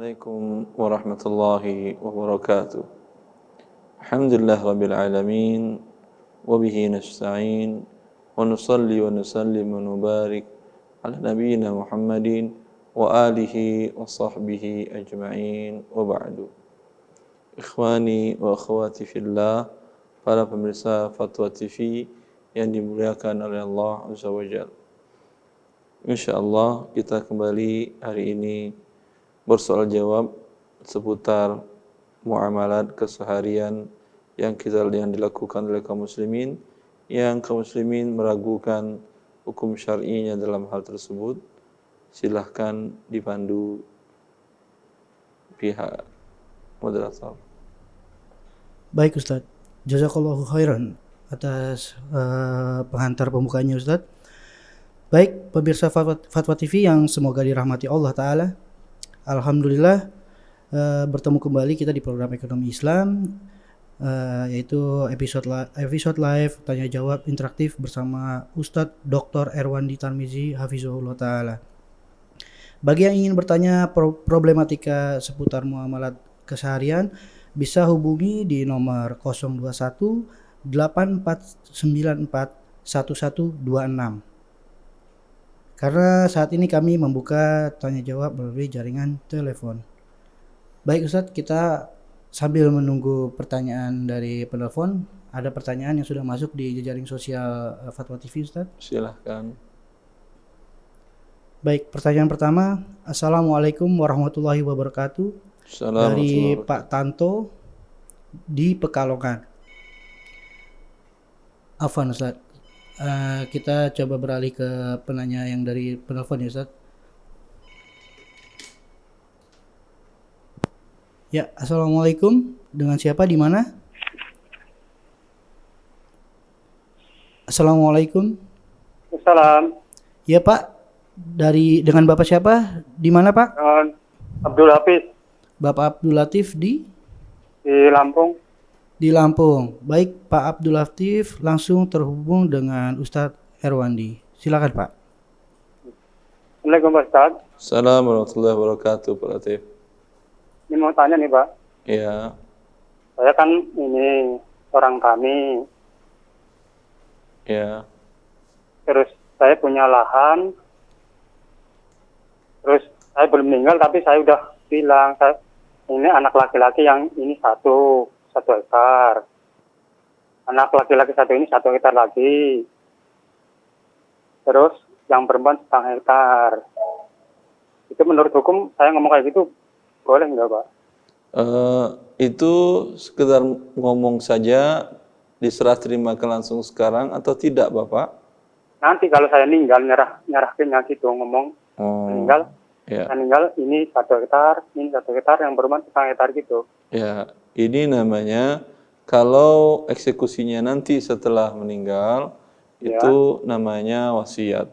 Assalamualaikum warahmatullahi wabarakatuh. Alhamdulillah rabbil alamin wa bihi nasta'in wa nusalli wa nusallim wa nubarik ala nabiyyina Muhammadin wa alihi wa sahbihi ajma'in wa ba'du. Ikhwani wa akhwati fillah, para pemirsa Fatwa TV yang dimuliakan oleh Allah Azza wa Jalla. Insyaallah kita kembali hari ini bersoal jawab seputar muamalat keseharian yang dilakukan oleh kaum muslimin, yang kaum muslimin meragukan hukum syar'inya dalam hal tersebut. Silahkan dipandu pihak moderator. Baik Ustaz, jazakallahu khairan atas pengantar pembukanya Ustaz. Baik pemirsa Fatwa TV yang semoga dirahmati Allah Ta'ala, alhamdulillah bertemu kembali kita di program Ekonomi Islam, yaitu episode live tanya jawab interaktif bersama Ustadz Dr. Erwandi Tarmizi Hafizahullah Ta'ala. Bagi yang ingin bertanya problematika seputar muamalat keseharian, bisa hubungi di nomor 021 8494 1126. Karena saat ini kami membuka tanya jawab melalui jaringan telepon. Baik Ustadz, kita sambil menunggu pertanyaan dari penelpon, ada pertanyaan yang sudah masuk di jejaring sosial Fatwa TV Ustadz. Silahkan. Baik, pertanyaan pertama, Assalamualaikum warahmatullahi wabarakatuh. Dari Pak Tanto di Pekalongan. Afwan Ustadz. Kita coba beralih ke penanya yang dari penelpon ya Ustaz. Ya, Assalamualaikum. Dengan siapa di mana? Assalamualaikum. Assalam. Ya Pak, dengan Bapak siapa? Di mana Pak? Abdul Hafiz. Bapak Abdul Latif di Lampung. Di Lampung. Baik Pak Abdul Latif, langsung terhubung dengan Ustadz Erwandi. Silakan Pak. Assalamualaikum Pak Ustaz. Assalamualaikum warahmatullahi wabarakatuh Pak Latif. Ini mau tanya nih Pak. Iya. Saya kan ini orang kami. Iya. Terus saya punya lahan. Terus saya belum meninggal tapi saya udah bilang ini anak laki-laki yang ini satu hektar. Anak laki-laki satu ini 1 hektar lagi. Terus yang perempuan 0,5 hektar. Itu menurut hukum saya ngomong kayak gitu boleh nggak Pak? Itu sekedar ngomong saja, diserah terimakan langsung sekarang atau tidak Bapak? Nanti kalau saya meninggal nyerahkan gitu ngomong meninggal. Ya. Saya meninggal ini 1 hektar, ini 1 hektar, yang perempuan 0,5 hektar gitu. Ya, ini namanya kalau eksekusinya nanti setelah meninggal, Ya. itu namanya wasiat.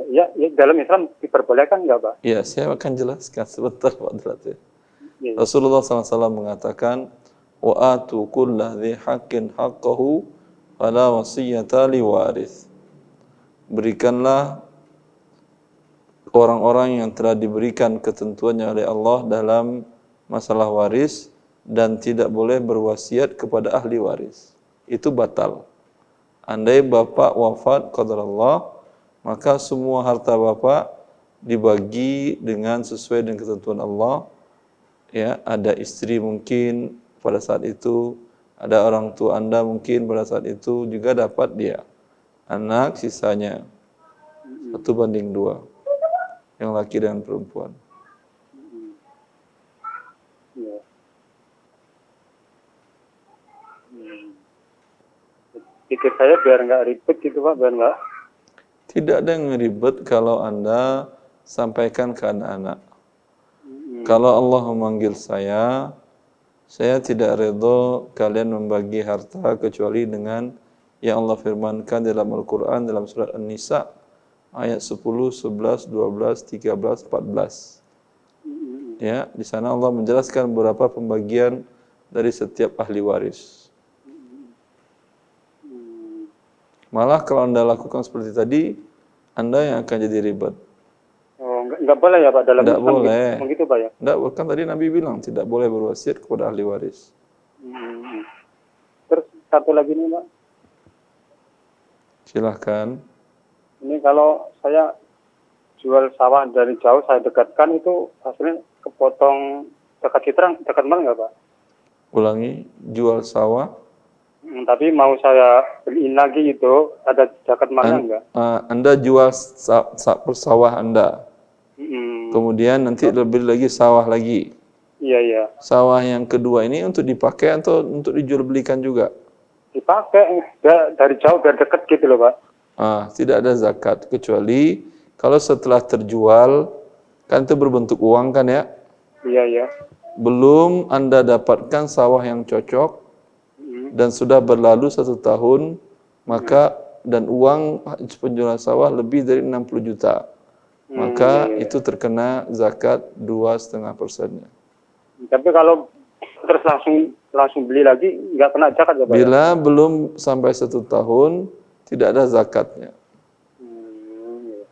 Ya, dalam Islam diperbolehkan nggak Pak? Ya, saya akan jelaskan sebentar Pak Drat. Ya. Rasulullah SAW mengatakan, wa atu kulla dhi haqqin haqqahu fala wasiyata li warith. Berikanlah orang-orang yang telah diberikan ketentuannya oleh Allah dalam masalah waris dan tidak boleh berwasiat kepada ahli waris. Itu batal. Andai bapak wafat qadarullah, maka semua harta bapak dibagi dengan sesuai dengan ketentuan Allah. Ya, ada istri mungkin pada saat itu, ada orang tua Anda mungkin pada saat itu juga dapat dia. Anak sisanya 1:2. Yang laki dan perempuan. Ya. Pikir saya biar nggak ribet gitu Pak, biar nggak. Tidak ada yang ribet kalau Anda sampaikan ke anak-anak. Kalau Allah memanggil saya tidak redha kalian membagi harta kecuali dengan yang Allah firmankan dalam Al-Quran dalam surat An-Nisa ayat 10, 11, 12, 13, 14. Ya, di sana Allah menjelaskan beberapa pembagian dari setiap ahli waris. Malah kalau Anda lakukan seperti tadi, Anda yang akan jadi ribet. Oh, Nggak boleh ya Pak dalam Tidak Islam boleh. begitu Pak ya. Tidak, kan tadi Nabi bilang tidak boleh berwasiat kepada ahli waris. Hmm. Terus satu lagi nih Pak, Silahkan. ini kalau saya jual sawah dari jauh saya dekatkan itu hasilnya kepotong dekat Citra, dekat mana nggak Pak? Ulangi, jual sawah. Tapi mau saya beliin lagi itu ada dekat mana nggak? Anda jual sawah Anda. Hmm. Kemudian nanti lebih lagi sawah lagi. Iya iya. Sawah yang kedua ini untuk dipakai atau untuk dijual belikan juga? Dipakai dari jauh biar deket gitu loh Pak. Tidak ada zakat kecuali kalau setelah terjual kan itu berbentuk uang kan ya. Iya iya. Belum Anda dapatkan sawah yang cocok dan sudah berlalu 1 tahun, maka dan uang penjualan sawah lebih dari 60 juta. Maka Iya, iya. itu terkena zakat 2,5%-nya. Tapi kalau terus langsung beli lagi nggak kena zakat ya Pak? Bila belum sampai 1 tahun, tidak ada zakatnya. Iya.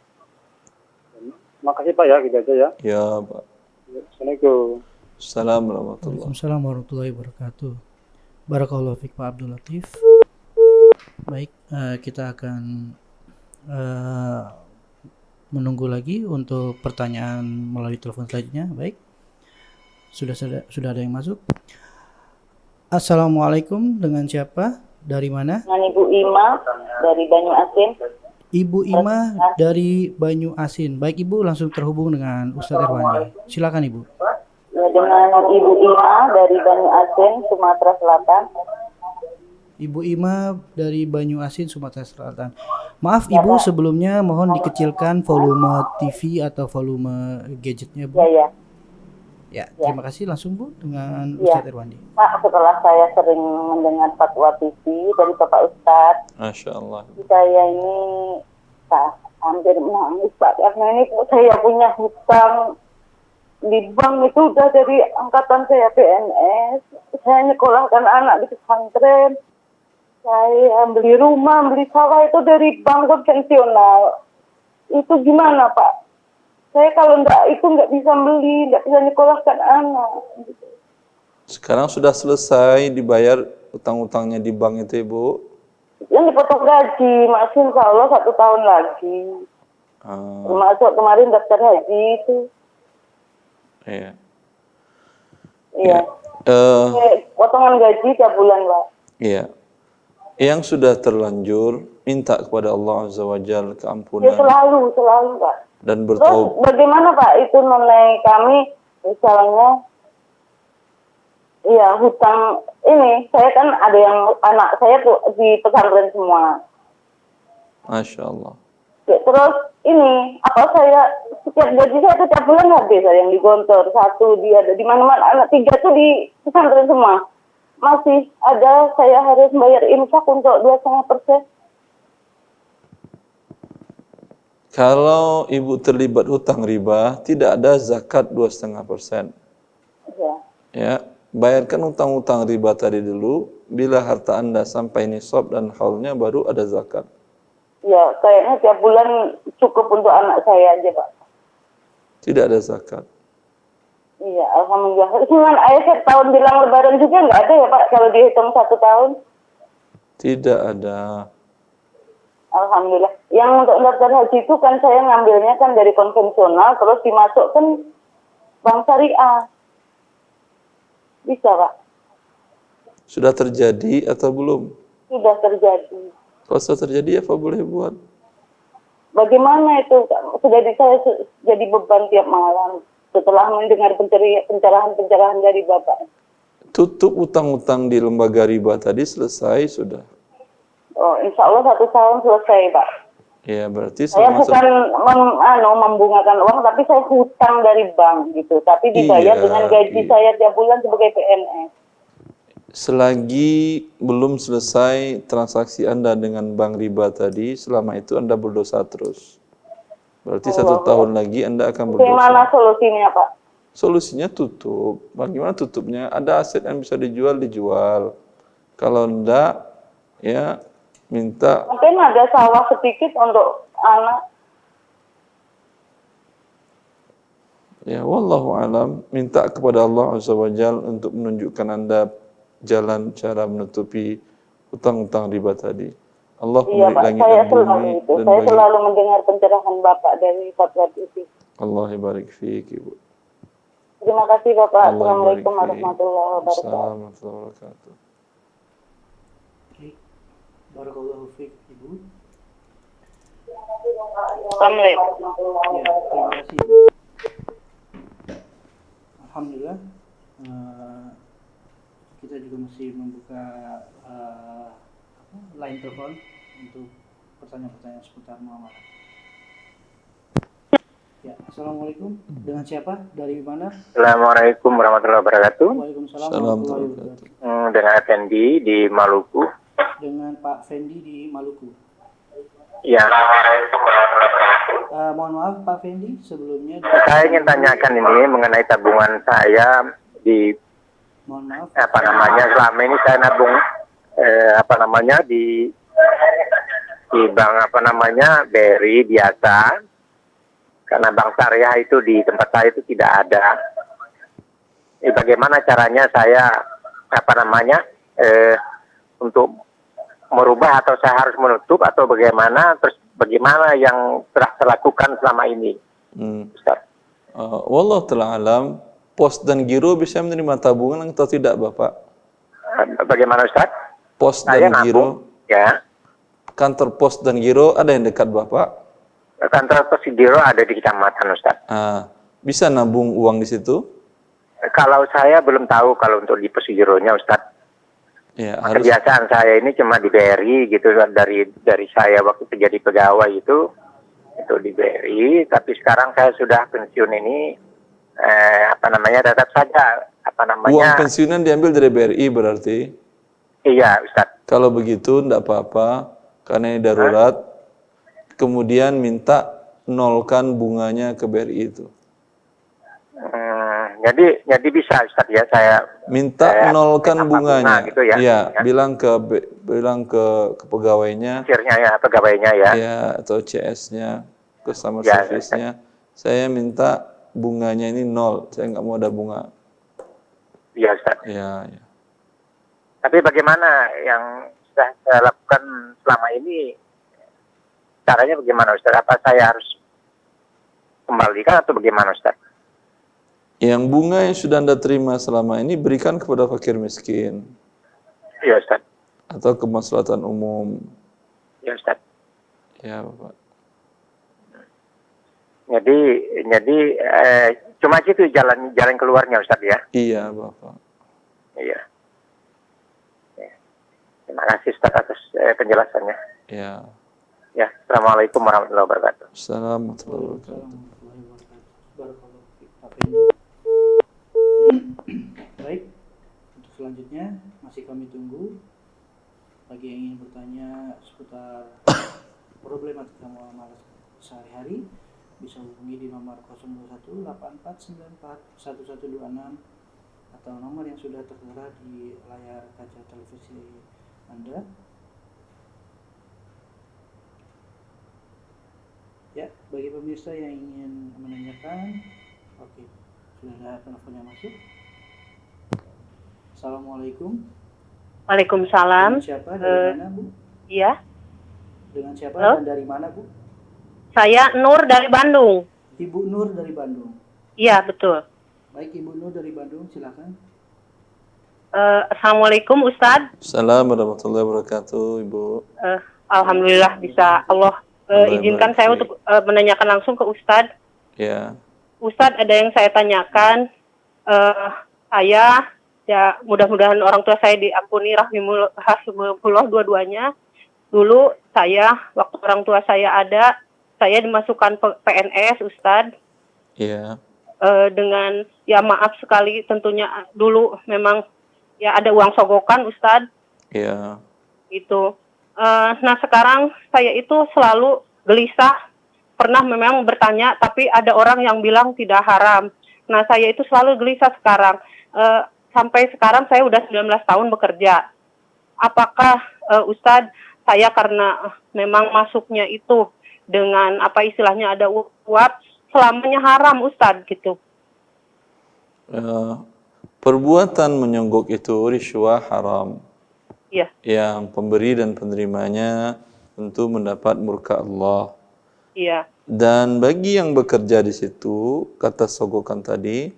Makasih Pak ya, gitu aja ya. Ya, Pak. Assalamualaikum. Assalamualaikum warahmatullahi Waalaikumsalam warahmatullahi wabarakatuh. Barakallahu fiik Pak Abdul Latif. Baik, kita akan menunggu lagi untuk pertanyaan melalui telepon selanjutnya. Baik. Sudah ada yang masuk. Assalamualaikum, dengan siapa? Dari mana? Dengan Ibu Ima dari Banyu Asin. Ibu Ima dari Banyu Asin. Baik Ibu, langsung terhubung dengan Ustadz Erwandi. Silakan Ibu. Ya, dengan Ibu Ima dari Banyu Asin, Sumatera Selatan. Ibu Ima dari Banyu Asin, Sumatera Selatan. Maaf Ibu, sebelumnya mohon dikecilkan volume TV atau volume gadgetnya Bu. Ya. Ya, terima kasih. Langsung Bu dengan Ustadz Erwandi. Pak, setelah saya sering mendengar fatwa TV dari Bapak Ustadz, Masya Allah. saya ini hampir menangis Pak, karena ini saya punya hutang di bank itu udah dari angkatan saya PNS. Saya nyekolahkan anak di pesantren. Saya beli rumah, beli sawah itu dari bank konvensional. Itu gimana Pak? Saya kalau nggak bisa beli, nggak bisa nyekolahkan anak. Sekarang sudah selesai dibayar utang-utangnya di bank itu Ibu? Yang dipotong gaji, masih insya Allah 1 tahun lagi. Masuk kemarin daftar haji itu. Iya. Iya. Potongan gaji tiap bulan Pak. Iya. Yang sudah terlanjur, minta kepada Allah Azza wa Jalla Ya keampunan selalu Pak. dan Terus bertaubat. bagaimana Pak itu nilai kami misalnya iya hutang ini saya kan ada yang anak saya tuh di pesantren semua. Masya Allah. Ya, terus ini apa saya setiap gaji saya setiap bulan habis saya yang digontor satu dia ada di mana-mana anak 3 tuh di pesantren semua. Masih ada saya harus bayar infak untuk 2,5%. Kalau ibu terlibat hutang riba, tidak ada zakat 2,5%. Ya. Ya, bayarkan hutang-hutang riba tadi dulu. Bila harta Anda sampai nisab dan haulnya, baru ada zakat. Ya, kayaknya tiap bulan cukup untuk anak saya aja, Pak. Tidak ada zakat. Iya, alhamdulillah. Cuman ayah tahun bilang lebaran juga nggak ada ya, Pak, kalau dihitung 1 tahun? Tidak ada. Alhamdulillah. Yang untuk daftar haji itu kan saya ngambilnya kan dari konvensional, terus dimasukkan bank syariah. Bisa, Pak? Sudah terjadi atau belum? Sudah terjadi. Kalau sudah terjadi, apa boleh buat? Bagaimana itu? Saya jadi beban tiap malam setelah mendengar pencerahan-pencerahan dari Bapak. Tutup utang-utang di lembaga riba tadi selesai sudah. Oh, insya Allah 1 tahun selesai, Pak. Ya, berarti Saya selama bukan membungakan uang, tapi saya hutang dari bank gitu. Tapi dibayar dengan gaji saya tiap bulan sebagai PNS. selagi belum selesai transaksi Anda dengan bank riba tadi, selama itu Anda berdosa terus. Berarti 1 tahun lagi Anda akan berdosa. Bagaimana solusinya, Pak? Solusinya tutup. Bagaimana tutupnya? Ada aset yang bisa dijual. Kalau enggak, ya minta. Mungkin ada sawah sedikit untuk anak. Ya, wallahu alam, minta kepada Allah Azza wa Jal untuk menunjukkan Anda jalan cara menutupi utang-utang riba tadi. Allah Iya pemilik Pak, langit saya dan selalu bumi itu. dan Saya bagi selalu mendengar pencerahan Bapak dari Fatwa TV. Allah barik fiik, Ibu. Terima kasih Bapak. Allah barik Assalamualaikum fiik. warahmatullahi wabarakatuh. Assalamualaikum warahmatullahi wabarakatuh. Baik. Barakallahu fiik Ibu. Assalamualaikum. Ya, terima kasih. Alhamdulillah, kita juga masih membuka line telepon untuk pertanyaan-pertanyaan seputar muamalah. Ya, assalamualaikum. Dengan siapa? Dari mana? Assalamualaikum warahmatullahi wabarakatuh. Waalaikumsalam Salam warahmatullahi wabarakatuh. wabarakatuh. Dengan Effendi di Maluku. Dengan Pak Fendi di Maluku. Ya, Mohon maaf Pak Fendi, sebelumnya saya ingin tanyakan ini mengenai tabungan saya di mohon maaf. selama ini saya nabung di bank BRI biasa, karena bank syariah itu di tempat saya itu tidak ada. Bagaimana caranya saya untuk merubah, atau saya harus menutup, atau bagaimana, terus bagaimana yang telah saya lakukan selama ini, Ustaz? Wallahu ta'ala alam, pos dan giro bisa menerima tabungan atau tidak Bapak? Bagaimana Ustaz? Pos Saya dan giro, nabung, ya. kantor pos dan giro ada yang dekat Bapak? Kantor pos giro ada di kecamatan Ustaz. Bisa nabung uang di situ? Kalau saya belum tahu kalau untuk di pos gironya Ustaz. Ya, harus. Kebiasaan saya ini cuma di BRI gitu, dari saya waktu jadi pegawai itu di BRI, tapi sekarang saya sudah pensiun ini tetap saja Uang pensiunan diambil dari BRI berarti? Iya Ustaz. Kalau begitu enggak apa-apa, karena ini darurat. Kemudian minta nolkan bunganya ke BRI itu. Jadi bisa Ustaz ya, saya minta nolkan bunganya. Gitu ya. Iya, bilang ke pegawainya. Pegawainya ya. Ya, atau CS-nya, customer Ya, service-nya. Saya minta bunganya ini 0. Saya nggak mau ada bunga. Iya Ustaz. Ya. Tapi bagaimana yang sudah saya lakukan selama ini? Caranya bagaimana Ustaz? Apa saya harus kembalikan atau bagaimana Ustaz? Yang bunga yang sudah Anda terima selama ini berikan kepada fakir miskin. Iya Ustaz. Atau kemaslahatan umum. Iya Ustaz. Ya Bapak. Jadi cuma itu jalan keluarnya Ustaz ya? Iya Bapak. Iya. Terima kasih Ustaz atas penjelasannya. Ya. Ya, Assalamualaikum warahmatullahi wabarakatuh. Assalamualaikum warahmatullahi wabarakatuh. Barakallahu fiik, Pak Fendi. Baik, untuk selanjutnya masih kami tunggu bagi yang ingin bertanya seputar problematika muamalah sehari-hari bisa hubungi di nomor 02184941126 atau nomor yang sudah tertera di layar kaca televisi Anda. Ya, bagi pemirsa yang ingin menanyakan, oke, sudah ada telepon yang masuk. Assalamualaikum. Waalaikumsalam. Dengan siapa? Dari mana, Bu? Iya, Dengan siapa Halo? dan dari mana, Bu? saya Nur dari Bandung. Ibu Nur dari Bandung. Iya, betul. Baik, Ibu Nur dari Bandung, silakan. Assalamualaikum Ustadz. Assalamualaikum warahmatullahi wabarakatuh, Ibu. Alhamdulillah bisa Allah izinkan saya untuk menanyakan langsung ke Ustadz. Ya. Ustadz, ada yang saya tanyakan. Saya, ya mudah-mudahan orang tua saya diampuni rahimullah dua-duanya. Dulu saya, waktu orang tua saya ada, saya dimasukkan PNS Ustadz. Iya. Dengan, ya maaf sekali tentunya dulu memang ya ada uang sogokan Ustadz. Iya. Itu. Nah sekarang saya itu selalu gelisah, pernah memang bertanya, tapi ada orang yang bilang tidak haram. Nah saya itu selalu gelisah sekarang. Sampai sekarang saya udah 19 tahun bekerja. Apakah Ustadz, saya karena memang masuknya itu dengan apa istilahnya ada uap, selamanya haram Ustadz gitu. Eh, perbuatan menyogok itu riswah haram. Iya, Yang pemberi dan penerimanya tentu mendapat murka Allah. iya. Dan bagi yang bekerja di situ, kata sogokan tadi,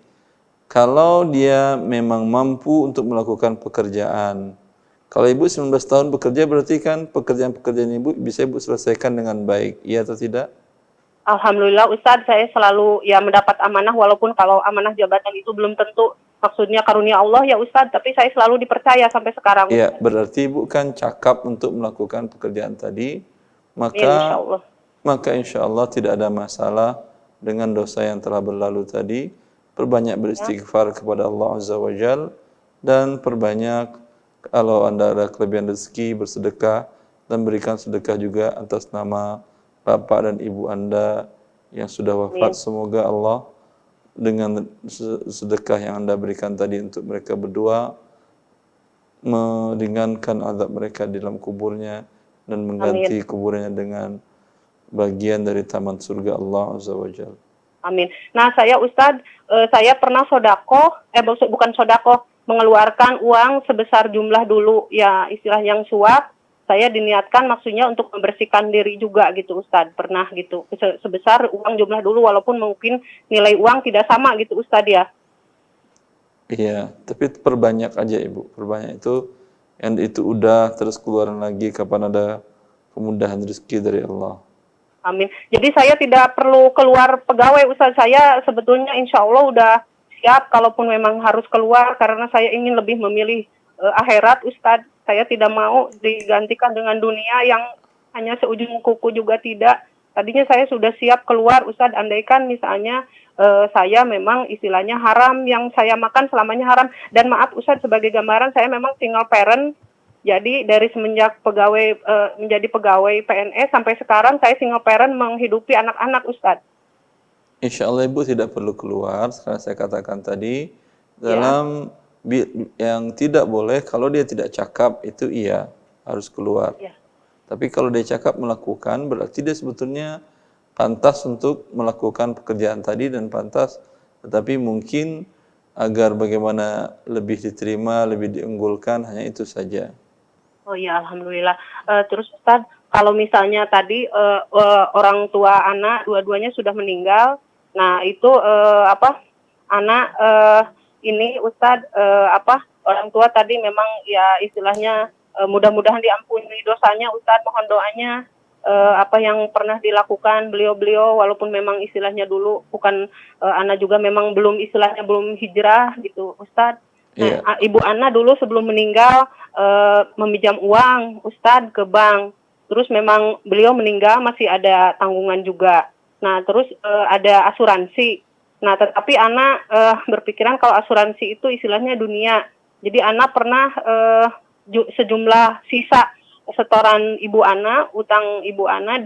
kalau dia memang mampu untuk melakukan pekerjaan. Kalau ibu 19 tahun bekerja, berarti kan pekerjaan-pekerjaan ibu bisa ibu selesaikan dengan baik. Iya atau tidak? Alhamdulillah Ustadz, saya selalu ya mendapat amanah, walaupun kalau amanah jabatan itu belum tentu maksudnya karunia Allah ya Ustadz, tapi saya selalu dipercaya sampai sekarang. Iya, berarti ibu kan cakap untuk melakukan pekerjaan tadi, Amin, insya maka Allah. insya Allah tidak ada masalah dengan dosa yang telah berlalu tadi. Perbanyak beristighfar kepada Allah Azza wa Jal, dan perbanyak kalau anda ada kelebihan rezeki bersedekah, dan berikan sedekah juga atas nama bapak dan ibu anda yang sudah wafat. Semoga Allah dengan sedekah yang anda berikan tadi untuk mereka berdua meringankan azab mereka di dalam kuburnya dan mengganti kuburnya dengan bagian dari taman surga Allah Azza wa Jalla. Amin. Nah, saya Ustadz, saya pernah bukan sodako, mengeluarkan uang sebesar jumlah dulu, ya istilah yang suap. Saya diniatkan maksudnya untuk membersihkan diri juga gitu Ustadz, pernah gitu. Sebesar uang jumlah dulu, walaupun mungkin nilai uang tidak sama gitu Ustadz ya. Iya, tapi perbanyak aja Ibu, perbanyak itu, yang itu udah terus keluaran lagi kapan ada kemudahan rezeki dari Allah. Amin. Jadi saya tidak perlu keluar pegawai Ustadz, saya sebetulnya insya Allah udah siap kalaupun memang harus keluar, karena saya ingin lebih memilih akhirat Ustadz. Saya tidak mau digantikan dengan dunia yang hanya seujung kuku juga tidak. Tadinya saya sudah siap keluar Ustadz, andaikan misalnya saya memang istilahnya haram, yang saya makan selamanya haram. Dan maaf Ustadz, sebagai gambaran saya memang single parent. Jadi dari semenjak menjadi pegawai PNS sampai sekarang saya single parent menghidupi anak-anak Ustadz. Insya Allah Ibu tidak perlu keluar, karena saya katakan tadi, dalam yang tidak boleh, kalau dia tidak cakap itu iya, harus keluar. Ya. Tapi kalau dia cakap melakukan, berarti dia sebetulnya pantas untuk melakukan pekerjaan tadi dan pantas, tetapi mungkin agar bagaimana lebih diterima, lebih diunggulkan, hanya itu saja. Oh iya, Alhamdulillah. Terus Ustadz, kalau misalnya tadi orang tua anak dua-duanya sudah meninggal, nah itu anak ini Ustadz orang tua tadi memang ya istilahnya mudah-mudahan diampuni dosanya Ustadz, mohon doanya apa yang pernah dilakukan beliau-beliau, walaupun memang istilahnya dulu bukan anak juga memang belum istilahnya belum hijrah gitu Ustadz. Nah, Ibu Ana dulu sebelum meninggal meminjam uang Ustadz ke bank. Terus memang beliau meninggal masih ada tanggungan juga. Nah, terus ada asuransi. Nah, tetapi Ana berpikiran kalau asuransi itu istilahnya dunia. Jadi Ana pernah sejumlah sisa setoran Ibu Ana, utang Ibu Ana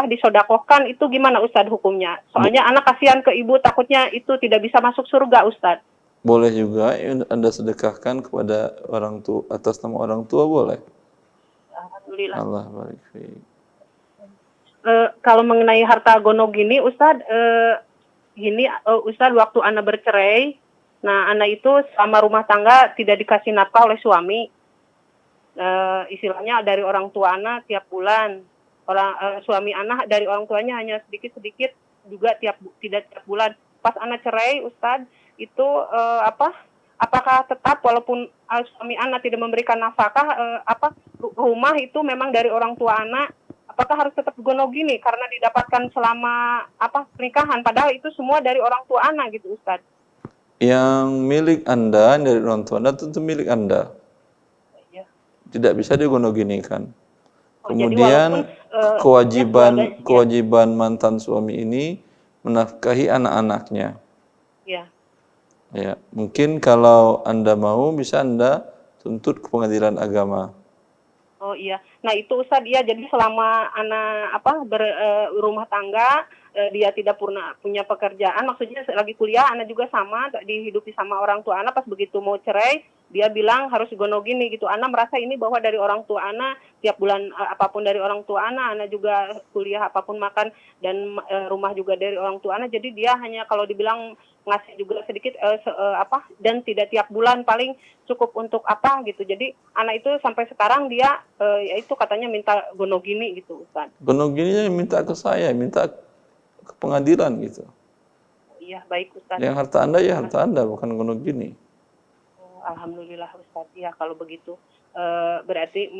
disodakohkan, itu gimana Ustadz hukumnya? Soalnya Ana kasihan ke Ibu, takutnya itu tidak bisa masuk surga Ustadz. Boleh juga Anda sedekahkan kepada orang tua, atas nama orang tua boleh. Alhamdulillah. Allah barik fiik. Kalau mengenai harta gono gini Ustadz, Ustadz waktu Ana bercerai, nah Ana itu sama rumah tangga tidak dikasih nafkah oleh suami. Istilahnya dari orang tua Ana tiap bulan, suami Ana dari orang tuanya hanya sedikit-sedikit juga tidak tiap bulan. Pas Ana cerai Ustadz, itu apakah tetap walaupun suami Ana tidak memberikan nafkah, rumah itu memang dari orang tua Ana, apakah harus tetap gono gini karena didapatkan selama pernikahan, padahal itu semua dari orang tua Ana gitu Ustadz? Yang milik Anda dari orang tua Anda tentu milik Anda. Ya. Tidak bisa digono-ginikan. Kemudian kewajiban mantan suami ini menafkahi anak-anaknya. Ya. Ya, mungkin kalau Anda mau bisa Anda tuntut ke pengadilan agama. Oh iya. Nah itu Ustadz, ya jadi selama anak berumah tangga, dia tidak pernah punya pekerjaan, maksudnya lagi kuliah, anak juga sama dihidupi sama orang tua anak. Pas begitu mau cerai, dia bilang harus gono gini gitu. Ana merasa ini bahwa dari orang tua Ana, tiap bulan apapun dari orang tua Ana juga kuliah apapun makan dan rumah juga dari orang tua Ana. Jadi dia hanya kalau dibilang ngasih juga sedikit dan tidak tiap bulan, paling cukup untuk apa gitu. Jadi anak itu sampai sekarang dia yaitu katanya minta gono gini gitu, Ustaz. Gono gininya minta ke saya, minta ke pengadilan gitu. Iya, baik Ustaz. Yang harta Anda ya harta Anda, bukan gono gini. Alhamdulillah Ustaz. Ya kalau begitu berarti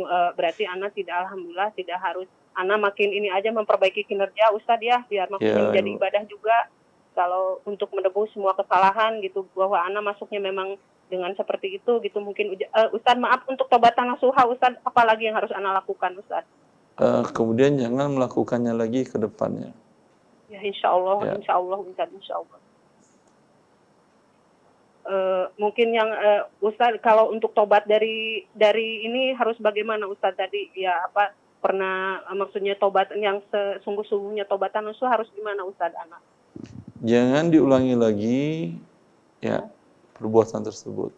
Ana alhamdulillah tidak harus Ana makin ini aja memperbaiki kinerja Ustaz ya, biar maksudnya menjadi ibadah juga. Kalau untuk menebus semua kesalahan gitu, bahwa Ana masuknya memang dengan seperti itu gitu, mungkin Ustaz maaf untuk tobatan nasuha Ustaz, apalagi yang harus Ana lakukan Ustaz? Kemudian jangan melakukannya lagi ke depannya. Ya insya Allah Ustaz, insya Allah. Mungkin yang Ustaz kalau untuk tobat dari ini harus bagaimana Ustaz tadi ya pernah maksudnya tobat yang sesungguh-sungguhnya tobatan nasuha harus gimana Ustaz anak? Jangan diulangi lagi ya perbuatan tersebut.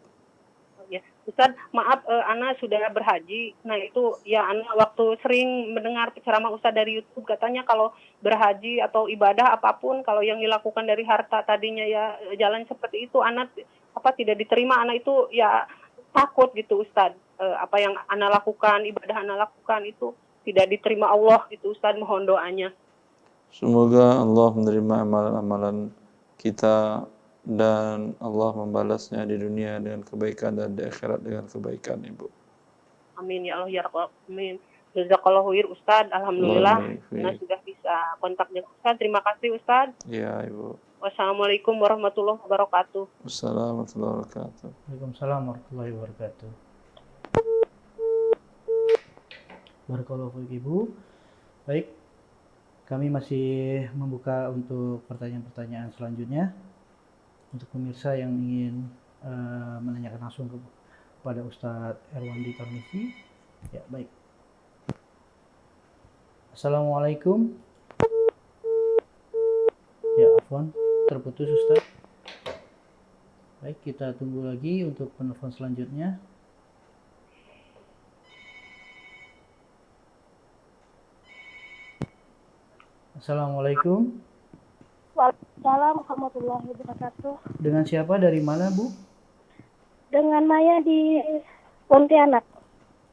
Ya Ustaz maaf Ana sudah berhaji. Nah itu ya Ana waktu sering mendengar ceramah Ustaz dari YouTube, katanya kalau berhaji atau ibadah apapun kalau yang dilakukan dari harta tadinya ya jalan seperti itu Ana tidak diterima, Ana itu ya takut gitu Ustaz. Apa yang Ana lakukan, ibadah Ana lakukan itu tidak diterima Allah gitu Ustaz, mohon doanya. Semoga Allah menerima amalan-amalan kita dan Allah membalasnya di dunia dengan kebaikan dan di akhirat dengan kebaikan, Ibu. Amin ya Allah ya Rabbal alamin. Jazakallahu khair Ustaz. Alhamdulillah Ana sudah bisa kontak dengan Ustaz. Terima kasih Ustaz. Ya, Ibu. Wassalamualaikum warahmatullahi wabarakatuh. Wassalamualaikum warahmatullahi wabarakatuh. Waalaikumsalam warahmatullahi wabarakatuh. Barakallahu fiik Ibu. Baik, kami masih membuka untuk pertanyaan-pertanyaan selanjutnya untuk pemirsa yang ingin menanyakan langsung kepada Ustadz Erwandi Tarmizi. Ya, baik. Assalamualaikum. Ya, afwan, terputus Ustadz. Baik, kita tunggu lagi untuk penelpon selanjutnya. Assalamualaikum. Waalaikumsalam warahmatullahi wabarakatuh. Dengan siapa, dari mana Bu? Dengan Maya di Pontianak.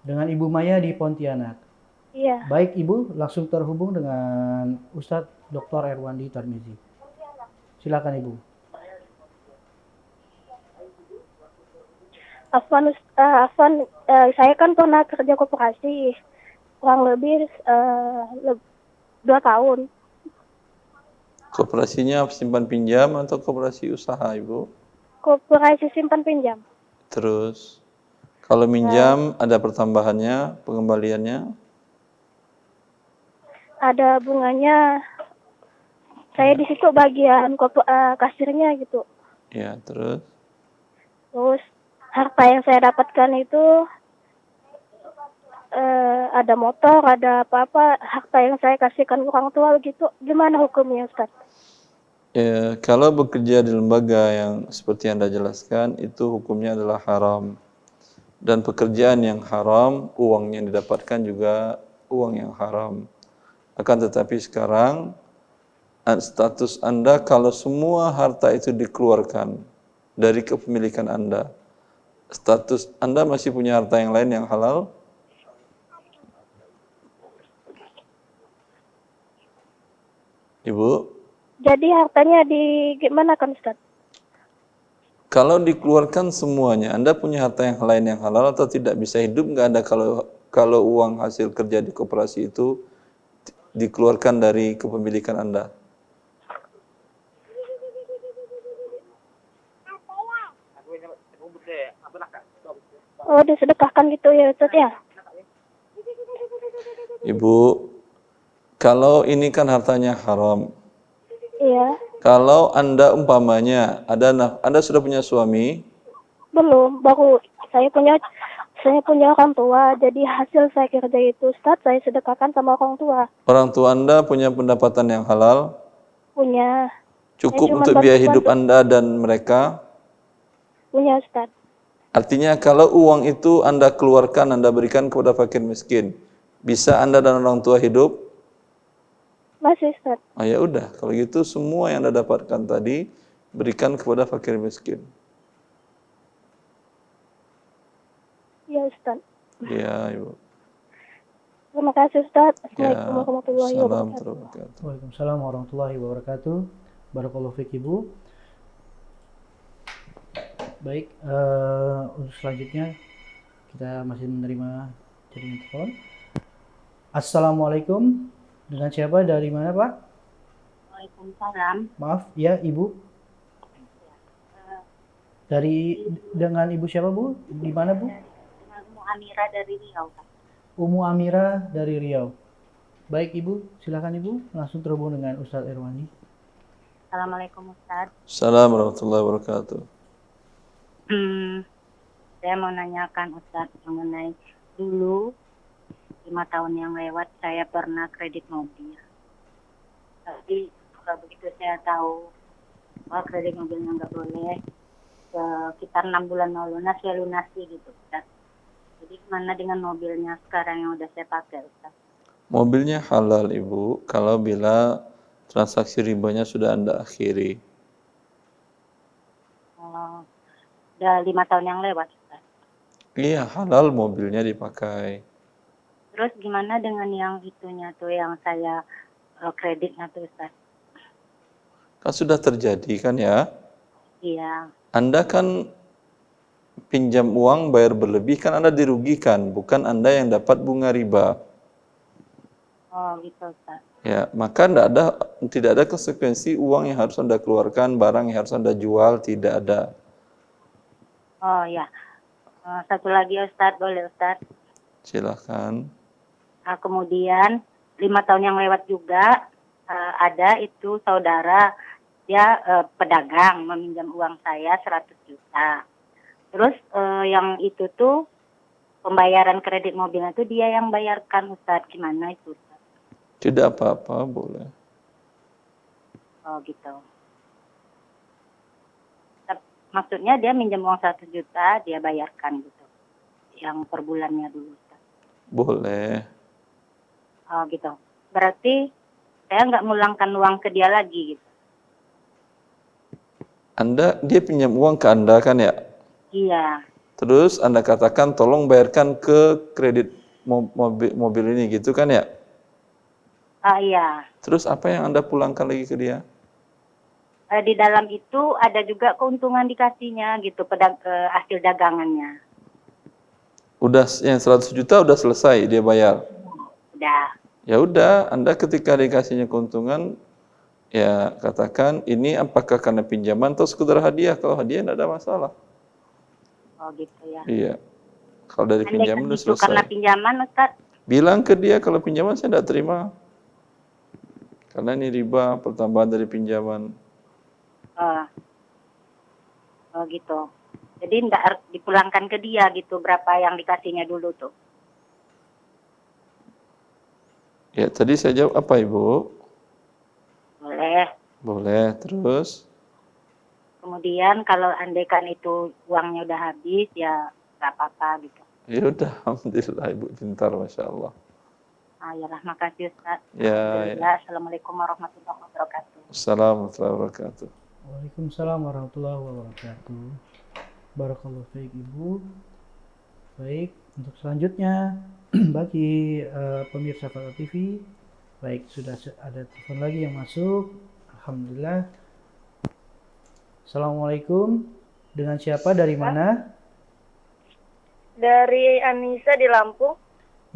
Dengan Ibu Maya di Pontianak. Iya. Baik Ibu, langsung terhubung dengan Ustadz Dr. Erwandi Tarmizi. Silakan Ibu. Afwan, saya kan pernah kerja koperasi kurang lebih 2 tahun. Koperasinya simpan pinjam atau koperasi usaha, Ibu? Koperasi simpan pinjam. Terus, kalau minjam ada pertambahannya, pengembaliannya? Ada bunganya. Saya di situ bagian kasirnya gitu. Ya, terus? Terus harta yang saya dapatkan itu ada motor, ada apa-apa, harta yang saya kasihkan ke orang tua gitu. Gimana hukumnya Ustaz? Ya, kalau bekerja di lembaga yang seperti Anda jelaskan, itu hukumnya adalah haram. Dan pekerjaan yang haram, uang yang didapatkan juga uang yang haram. Akan tetapi sekarang, status Anda kalau semua harta itu dikeluarkan dari kepemilikan Anda, status Anda masih punya harta yang lain yang halal? Ibu? Jadi hartanya gimana kan Ustaz? Kalau dikeluarkan semuanya, Anda punya harta yang lain yang halal atau tidak? Bisa hidup nggak Anda kalau uang hasil kerja di koperasi itu dikeluarkan dari kepemilikan Anda? Oh, disedekahkan gitu ya Ustaz ya? Ibu, kalau ini kan hartanya haram. Iya. Kalau Anda umpamanya Anda sudah punya suami? Belum, baru saya punya orang tua. Jadi hasil saya kerja itu Ustaz, saya sedekahkan sama orang tua. Orang tua Anda punya pendapatan yang halal? Punya. Cukup untuk biaya hidup Anda dan mereka? Punya Ustaz. Artinya kalau uang itu Anda keluarkan, Anda berikan kepada fakir miskin, bisa Anda dan orang tua hidup? Masih Ustaz. Ah, ya udah, kalau gitu semua yang Anda dapatkan tadi berikan kepada fakir miskin. Ya Ustaz. Ya, Ibu. Terima kasih Ustaz. Ya, Assalamualaikum warahmatullahi salam wabarakatuh. wabarakatuh. Waalaikumsalam warahmatullahi wabarakatuh. Barakallahu fiik Ibu. Baik, untuk selanjutnya kita masih menerima jaringan telepon. Assalamualaikum. Dengan siapa? Dari mana, Pak? Waalaikumsalam. Maaf, ya Ibu. Dengan Ibu siapa, Bu? Di mana, Bu? Dengan Umu Amira dari Riau. Umu Amira dari Riau. Baik, Ibu. Silakan Ibu langsung terhubung dengan Ustadz Erwani. Assalamualaikum Ustaz. Assalamualaikum warahmatullahi wabarakatuh. Saya mau nanyakan Ustaz mengenai dulu 5 tahun yang lewat saya pernah kredit mobil. Tapi begitu saya tahu bahwa kredit mobilnya nggak boleh, sekitar 6 bulan mau lunas, saya lunasi gitu Ustaz. Jadi gimana dengan mobilnya sekarang yang udah saya pakai Ustaz? Mobilnya halal Ibu, kalau bila transaksi ribanya sudah Anda akhiri. Udah 5 tahun yang lewat Ustaz. Iya, halal mobilnya dipakai. Terus gimana dengan yang itunya tuh yang saya kreditnya tuh Ustaz? Kan sudah terjadi kan ya? Iya. Anda kan pinjam uang bayar berlebih, kan Anda dirugikan, bukan Anda yang dapat bunga riba. Oh gitu Ustaz. Ya, maka tidak ada konsekuensi uang yang harus Anda keluarkan, barang yang harus Anda jual, tidak ada. Oh ya. Satu lagi Ustaz, boleh Ustaz? Silakan. Kemudian 5 tahun yang lewat juga ada itu saudara dia pedagang meminjam uang saya 100 juta. Terus yang itu tuh pembayaran kredit mobilnya tuh dia yang bayarkan Ustaz. Gimana itu Ustaz? Tidak apa-apa, boleh. Oh gitu. Maksudnya dia minjam uang 100 juta, dia bayarkan gitu. Yang per bulannya dulu Ustaz. Boleh. Oh gitu. Berarti saya nggak ngulangkan uang ke dia lagi gitu. Dia pinjam uang ke Anda kan ya? Iya. Terus Anda katakan tolong bayarkan ke kredit mobil ini gitu kan ya? Iya. Terus apa yang Anda pulangkan lagi ke dia? Di dalam itu ada juga keuntungan dikasihnya gitu hasil dagangannya. Udah yang 100 juta udah selesai dia bayar. Udah. Ya udah, Anda ketika dikasihnya keuntungan ya katakan ini apakah karena pinjaman atau sekedar hadiah? Kalau hadiah tidak ada masalah. Oh gitu ya. Iya. Kalau dari pinjaman udah itu selesai. karena pinjaman Ustaz. Bilang ke dia kalau pinjaman saya tidak terima. Karena ini riba pertambahan dari pinjaman. Oh gitu. Jadi enggak dipulangkan ke dia gitu berapa yang dikasihnya dulu tuh. Ya, tadi saya jawab apa Ibu? Boleh. Boleh, terus? Kemudian kalau andaikan itu uangnya udah habis ya nggak apa-apa gitu. Ya udah, alhamdulillah Ibu pintar, Masya Allah. Yalah, makasih Ustaz. Ya, Alhamdulillah. Assalamualaikum warahmatullahi wabarakatuh. Assalamualaikum warahmatullahi wabarakatuh. Waalaikumsalam warahmatullahi wabarakatuh. Barakallahu fiik Ibu. Baik, untuk selanjutnya bagi pemirsa Fatwa TV, baik sudah ada telepon lagi yang masuk. Alhamdulillah. Assalamualaikum. Dengan siapa, dari mana? Dari Anissa di Lampung.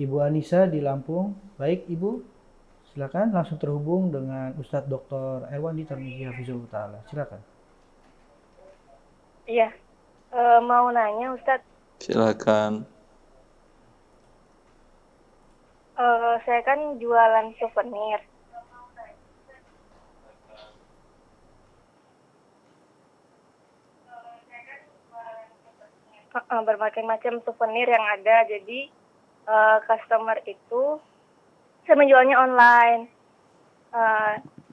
Ibu Anissa di Lampung. Baik Ibu, silakan langsung terhubung dengan Ustadz Dr. Erwandi Tarmizi Hafizahullah Ta'ala. Silakan. Iya. Mau nanya Ustadz. Silakan. Saya kan jualan souvenir. Berbagai macam souvenir yang ada. Jadi customer itu saya menjualnya online.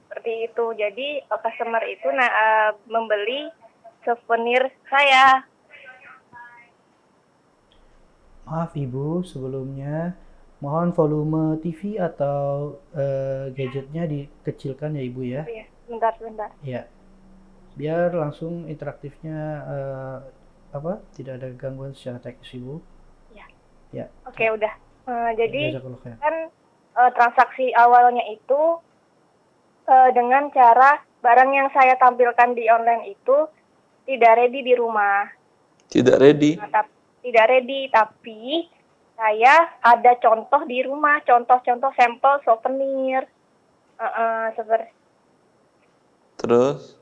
Seperti itu. Jadi customer itu membeli souvenir saya. Maaf Ibu, sebelumnya mohon volume TV atau gadgetnya dikecilkan ya Ibu ya. Iya, bentar. Ya, biar langsung interaktifnya tidak ada gangguan secara teknis Ibu. Iya. Ya. Oke, udah. Jadi Jazakallah khair. kan transaksi awalnya itu dengan cara barang yang saya tampilkan di online itu tidak ready di rumah. Tidak ready. Tidak ready, tapi saya ada contoh di rumah, contoh-contoh sampel souvenir. Seperti Terus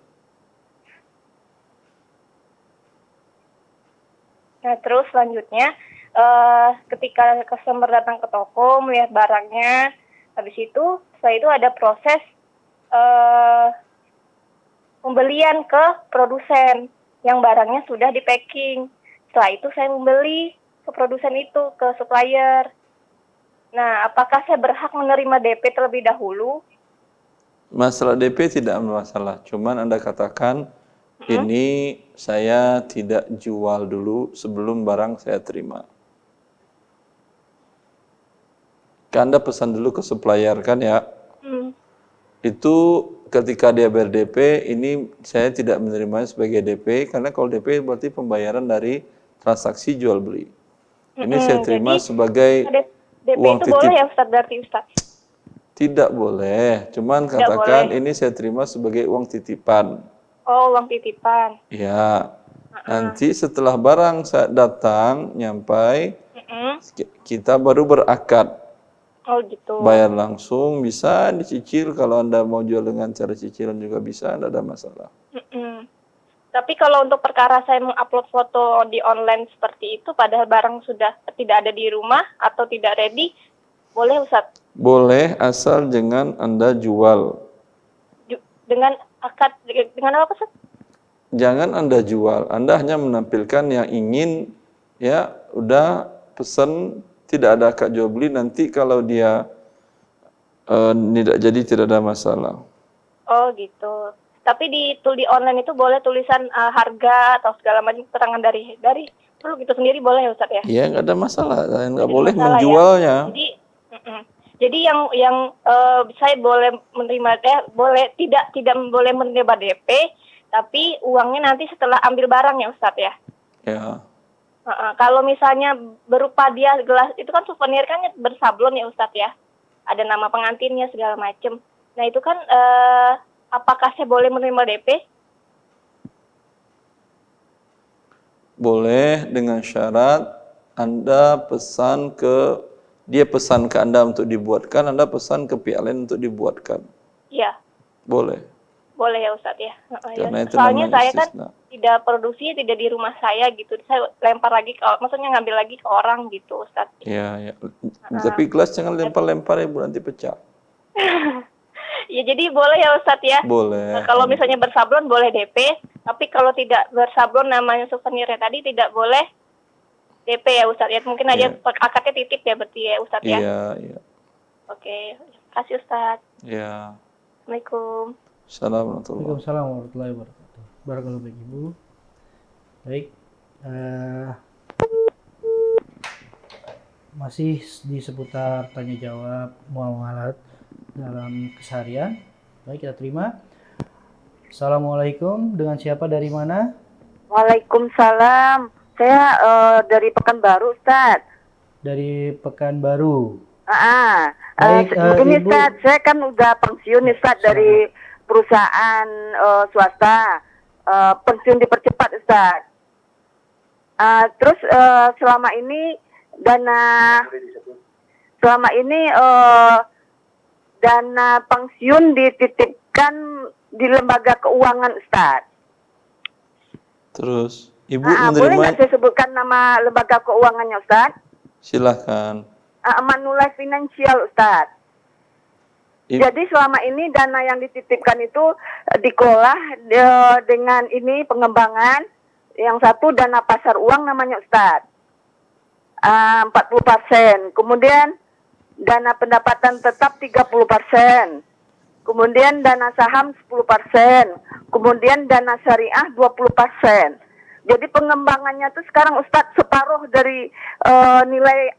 Nah, terus selanjutnya ketika customer datang ke toko melihat barangnya, habis itu setelah itu ada proses pembelian ke produsen yang barangnya sudah di packing. Setelah itu saya membeli ke produsen itu, ke supplier. Nah, apakah saya berhak menerima DP terlebih dahulu? masalah DP tidak masalah. Cuman Anda katakan ini saya tidak jual dulu sebelum barang saya terima. Kan Anda pesan dulu ke supplier kan ya? Itu ketika dia ber-DP, ini saya tidak menerimanya sebagai DP, karena kalau DP berarti pembayaran dari transaksi jual beli. Ini saya terima sebagai DP uang itu titip. boleh ya Ustaz, berarti Ustaz? Tidak boleh, cuman katakan ini saya terima sebagai uang titipan. Oh, uang titipan. Ya, nanti setelah barang saya datang, nyampai, kita baru berakad. Oh gitu. Bayar langsung, bisa dicicil, kalau Anda mau jual dengan cara cicilan juga bisa, tidak ada masalah. Tapi kalau untuk perkara saya mengupload foto di online seperti itu, padahal barang sudah tidak ada di rumah atau tidak ready, boleh Ustaz? Boleh, asal jangan Anda jual. Dengan akad, dengan apa Ustaz? Jangan Anda jual, Anda hanya menampilkan yang ingin, ya udah pesan, tidak ada akad jual beli, nanti kalau dia tidak jadi tidak ada masalah. Oh gitu. Tapi di online itu boleh tulisan harga atau segala macam keterangan dari produk itu sendiri boleh ya Ustaz ya? Iya, nggak ada masalah, nggak boleh masalah, menjualnya. Ya? Jadi yang saya boleh menerima boleh tidak boleh menerima DP, tapi uangnya nanti setelah ambil barang ya Ustaz ya? Ya. Kalau misalnya berupa dia gelas, itu kan souvenir kan bersablon ya Ustaz ya? Ada nama pengantinnya segala macam. Nah itu kan apakah saya boleh menerima DP? Boleh dengan syarat Anda pesan ke dia pesan ke Anda untuk dibuatkan, Anda pesan ke pihak lain untuk dibuatkan. Iya. Boleh. Boleh ya Ustaz ya. Karena itu soalnya saya istisna. Kan tidak produksi, tidak di rumah saya gitu. Saya lempar lagi maksudnya ngambil lagi ke orang gitu Ustaz. Iya, ya. Tapi gelas jangan lempar-lempar ya, Bu, nanti pecah. Ya jadi boleh ya Ustaz ya. Boleh. Kalau misalnya bersablon boleh DP, tapi kalau tidak bersablon namanya souvenirnya tadi tidak boleh DP ya Ustaz ya. Mungkin aja akadnya titip ya berarti ya Ustaz ya. Iya, iya. Oke, kasih Ustaz. Iya. Assalamualaikum. Waalaikumsalam warahmatullahi wabarakatuh. Barakallahu fiik Ibu. Baik. Masih di seputar tanya jawab muamalat dalam keseharian. Baik, kita terima. Assalamualaikum, dengan siapa dari mana? Waalaikumsalam. Saya dari Pekanbaru, Ustaz. Dari Pekanbaru. Baik, ini Ibu. Ustaz, saya kan udah pensiun Ustaz dari perusahaan swasta. Pensiun dipercepat Ustaz. Terus selama ini dana pensiun dititipkan di lembaga keuangan Ustaz. Terus Ibu menerima. Boleh nggak saya sebutkan nama lembaga keuangannya Ustaz? Silahkan. Manulife Financial Ustaz. Jadi selama ini dana yang dititipkan itu dikelola dengan ini pengembangan. Yang satu dana pasar uang namanya Ustaz. 40%. Kemudian dana pendapatan tetap 30%. Kemudian dana saham 10%. Kemudian dana syariah 20%. Jadi pengembangannya tuh sekarang Ustadz separuh dari nilai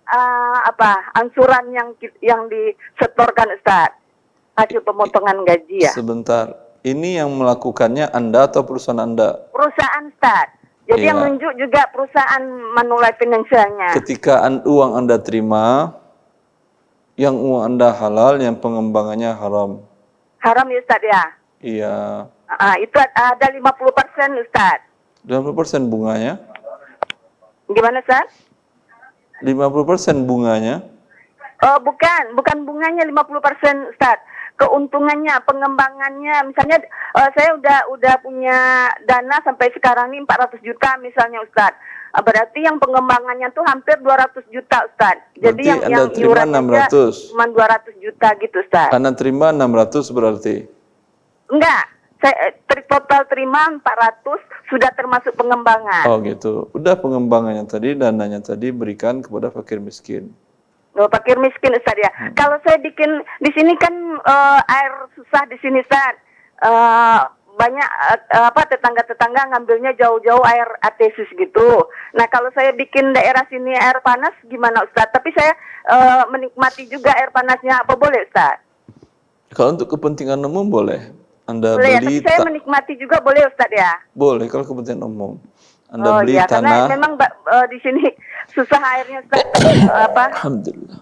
ansuran yang disetorkan Ustadz. Hasil pemotongan gaji ya. Sebentar. Ini yang melakukannya Anda atau perusahaan Anda? Perusahaan Ustadz. Jadi Iya. yang menunjuk juga perusahaan Manulife Financialnya. Ketika uang Anda terima, yang uang Anda halal, yang pengembangannya haram. Haram ya Ustadz ya? Iya. Itu ada 50% Ustadz. 50% bunganya? Gimana Ustadz? 50% bunganya? Oh bukan bunganya 50% Ustadz. Keuntungannya, pengembangannya, misalnya saya udah punya dana sampai sekarang ini 400 juta misalnya Ustadz. Berarti yang pengembangannya tuh hampir 200 juta Ustadz. Jadi Berarti Anda yang terima iurannya 600. cuma 200 juta gitu Ustadz. Anda terima 600 berarti? Enggak, saya total terima 400 sudah termasuk pengembangan. Oh gitu. Udah pengembangannya tadi, dananya tadi berikan kepada fakir miskin. Fakir miskin Ustaz ya. Kalau saya bikin di sini kan air susah di sini Ustaz. Banyak tetangga-tetangga ngambilnya jauh-jauh air ATSIS gitu. Nah kalau saya bikin daerah sini air panas gimana Ustaz? Tapi saya menikmati juga air panasnya, apa boleh Ustaz? Kalau untuk kepentingan umum boleh. Anda Boleh ya, beli tapi saya menikmati juga boleh Ustaz ya? boleh kalau kepentingan umum. Anda beli iya, tanah. karena memang di sini susah airnya Ustaz. Alhamdulillah.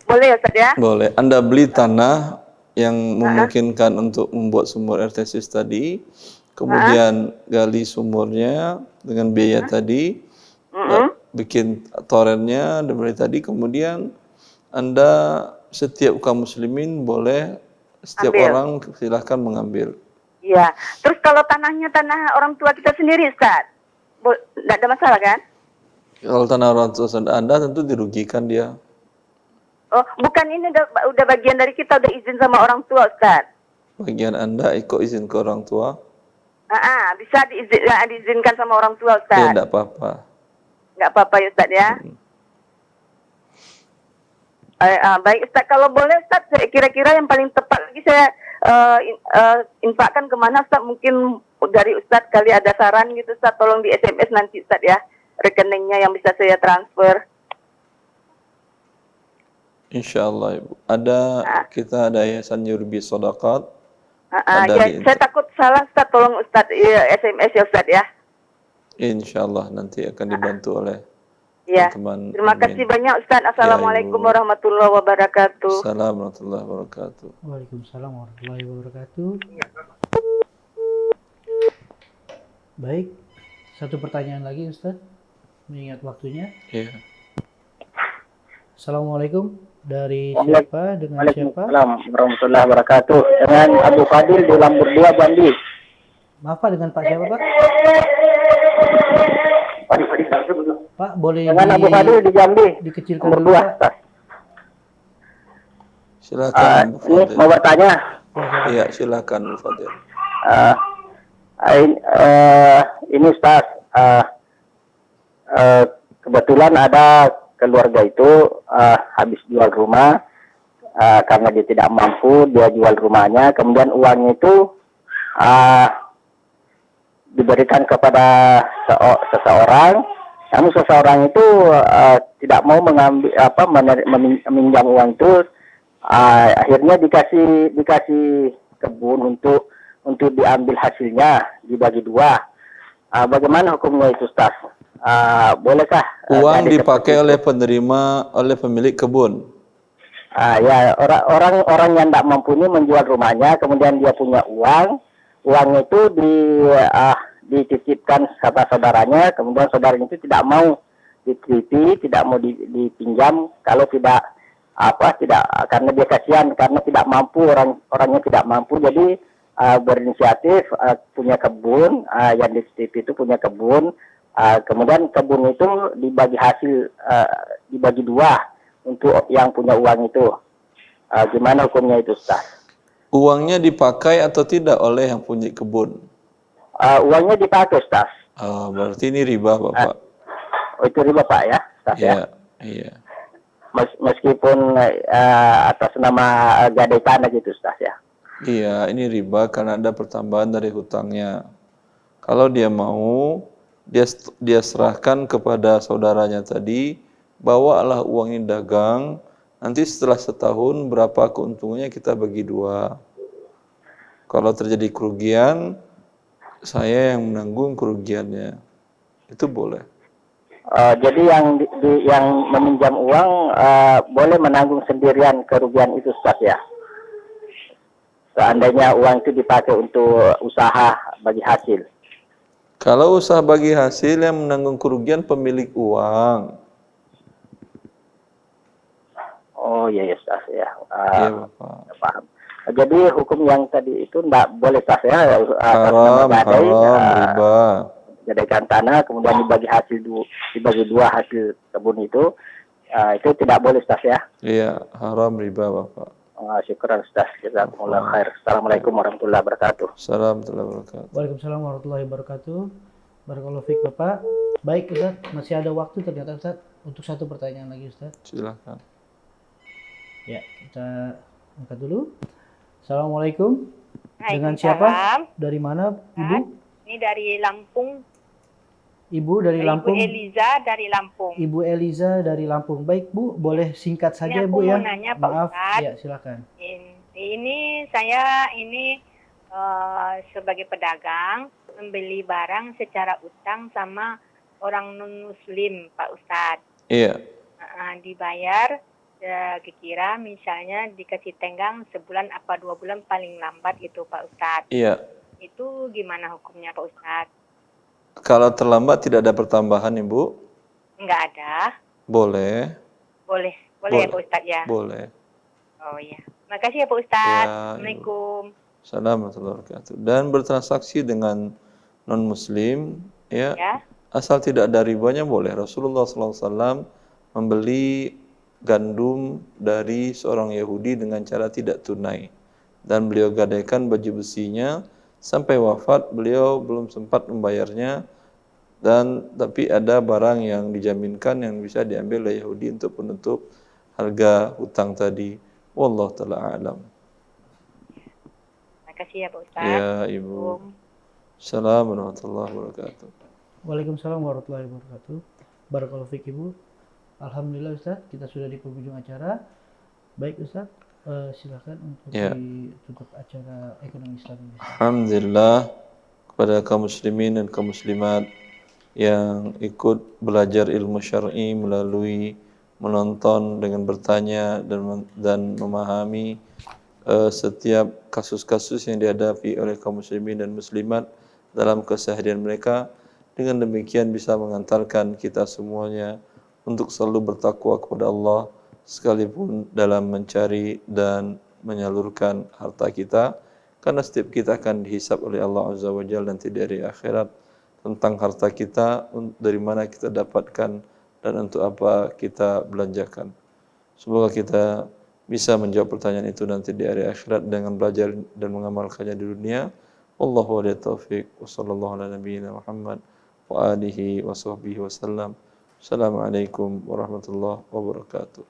Boleh ya Ustaz ya? Boleh. Anda beli tanah yang memungkinkan untuk membuat sumur air tesis tadi, kemudian gali sumurnya dengan biaya tadi, bikin torennya dan beli tadi, kemudian Anda setiap kaum muslimin boleh setiap orang silahkan mengambil. Iya. Terus kalau tanahnya tanah orang tua kita sendiri Ustaz, tidak ada masalah kan? Kalau tanah orang tua Anda tentu dirugikan dia. Oh, bukan ini udah bagian dari kita, udah izin sama orang tua Ustaz. Bagian Anda ikut izin ke orang tua? Bisa diizinkan sama orang tua Ustaz. Ya, tidak apa-apa. Nggak apa-apa ya Ustaz ya. Baik Ustaz, kalau boleh Ustaz, kira-kira yang paling tepat lagi saya infakkan kemana Ustaz? Mungkin dari Ustaz kali ada saran gitu Ustaz, tolong di SMS nanti Ustaz ya, rekeningnya yang bisa saya transfer. Insyaallah Ibu. Kita ada Yayasan Yurbi Shadaqat. Saya takut salah Ustaz, tolong Ustaz SMS ya Ustaz ya. Insyaallah nanti akan dibantu oleh teman-teman. Terima kasih banyak Ustaz. Assalamualaikum warahmatullahi wabarakatuh. Assalamualaikum warahmatullahi wabarakatuh. Waalaikumsalam warahmatullahi wabarakatuh. Baik, satu pertanyaan lagi Ustaz, mengingat waktunya. Iya. Assalamualaikum, dari siapa, dengan siapa? Waalaikumsalam warahmatullahi wabarakatuh. Dengan Abu Fadil di Lambur 2 Bandi. Maaf Pak, dengan Pak siapa Pak? Pak, boleh dengan Abu Fadil di Jambi. Dikecilkan Nomor dulu 2. Pak. Silakan Abu Ini Fadil. mau bertanya. Iya, silakan Abu Fadil. Ini Ustaz, kebetulan ada keluarga itu habis jual rumah karena dia tidak mampu, dia jual rumahnya, kemudian uangnya itu diberikan kepada seseorang, namun seseorang itu tidak mau mengambil meminjam uang itu, akhirnya dikasih kebun untuk diambil hasilnya, dibagi 2. Bagaimana hukumnya itu Ustaz? Bolehkah uang dipakai oleh penerima, oleh pemilik kebun? Ya, orang yang tidak mampu ini menjual rumahnya, kemudian dia punya uang itu dititipkan sama saudaranya, kemudian saudaranya itu tidak mau dititipi, tidak mau dipinjam, kalau tidak karena dia kasihan, karena tidak mampu, orangnya tidak mampu, jadi berinisiatif punya kebun, yang dititipi itu punya kebun, kemudian kebun itu dibagi hasil, dibagi 2 untuk yang punya uang itu. Gimana hukumnya itu Ustaz? Uangnya dipakai atau tidak oleh yang punya kebun? Uangnya dipakai Ustaz. Berarti ini riba Bapak. Itu riba Pak ya Ustaz ya? Iya. Meskipun atas nama gadai tanah gitu Ustaz ya? Iya, ini riba karena ada pertambahan dari hutangnya. Kalau dia mau, dia serahkan kepada saudaranya tadi, bawalah uang ini dagang, nanti setelah setahun berapa keuntungannya kita bagi 2. Kalau terjadi kerugian, saya yang menanggung kerugiannya. Itu boleh. Jadi yang meminjam uang boleh menanggung sendirian kerugian itu, Ustaz ya. Seandainya uang itu dipakai untuk usaha bagi hasil. Kalau usaha bagi hasil, yang menanggung kerugian pemilik uang. Oh iya, Ustaz ya. Iya, Bapak. Paham. Jadi hukum yang tadi itu enggak boleh, Ustaz ya. Haram, riba. Gadaikan tanah kemudian dibagi dibagi 2 hasil kebun itu tidak boleh, Ustaz ya. Iya, haram riba, Bapak. Syukuran, Ustaz. Jazakumullah khair. Assalamualaikum warahmatullahi wabarakatuh. Assalamualaikum warahmatullahi wabarakatuh. Waalaikumsalam warahmatullahi wabarakatuh. Barakallahu fiik Bapak. Baik Ustaz, masih ada waktu ternyata Ustaz untuk satu pertanyaan lagi Ustaz. Silakan. Ya, kita angkat dulu. Assalamualaikum. Dengan siapa? Dari mana Ibu? Ini dari Lampung. Ibu dari Lampung. Ibu Eliza dari Lampung. Ibu Eliza dari Lampung. Baik Bu, boleh singkat saja ini Bu ya. Mau nanya, Pak Maaf, Ustadz. ya silakan. Ini saya sebagai pedagang membeli barang secara utang sama orang non Muslim, Pak Ustadz. Iya. Dibayar kira misalnya dikasih tenggang sebulan apa 2 bulan paling lambat itu, Pak Ustadz. Iya. Itu gimana hukumnya, Pak Ustadz? Kalau terlambat tidak ada pertambahan, Ibu? Enggak ada. Boleh. Boleh ya Pak Ustadz ya? Boleh. Oh iya. Makasih ya Pak Ustadz. Ya, Assalamualaikum. Assalamualaikum warahmatullahi wabarakatuh. Dan bertransaksi dengan non-muslim, ya, asal tidak ada ribanya boleh. Rasulullah SAW membeli gandum dari seorang Yahudi dengan cara tidak tunai. Dan beliau gadaikan baju besinya, sampai wafat beliau belum sempat membayarnya, tapi ada barang yang dijaminkan yang bisa diambil oleh Yahudi untuk penutup harga hutang tadi. Wallahu ta'ala a'lam. Makasih ya Pak Ustadz. Ya Ibu. Assalamualaikum warahmatullahi wabarakatuh. Waalaikumsalam warahmatullahi wabarakatuh. Barakallahu fiik Ibu. Alhamdulillah Ustaz, kita sudah di penghujung acara. Baik Ustaz, silakan untuk ditutup acara ekonomi Islam ini. Alhamdulillah kepada kaum muslimin dan kaum muslimat yang ikut belajar ilmu syar'i melalui menonton dengan bertanya dan memahami setiap kasus-kasus yang dihadapi oleh kaum muslimin dan muslimat dalam keseharian mereka. Dengan demikian bisa mengantarkan kita semuanya untuk selalu bertakwa kepada Allah sekalipun dalam mencari dan menyalurkan harta kita, karena setiap kita akan dihisab oleh Allah Azza wa Jalla nanti dari akhirat tentang harta kita, dari mana kita dapatkan dan untuk apa kita belanjakan. Semoga kita bisa menjawab pertanyaan itu nanti di hari akhirat dengan belajar dan mengamalkannya di dunia. Wallahu a'lam taufiq wa sallallahu ala nabiyyina Muhammad wa alihi wa sahbihi wasallam. Assalamualaikum warahmatullahi wabarakatuh.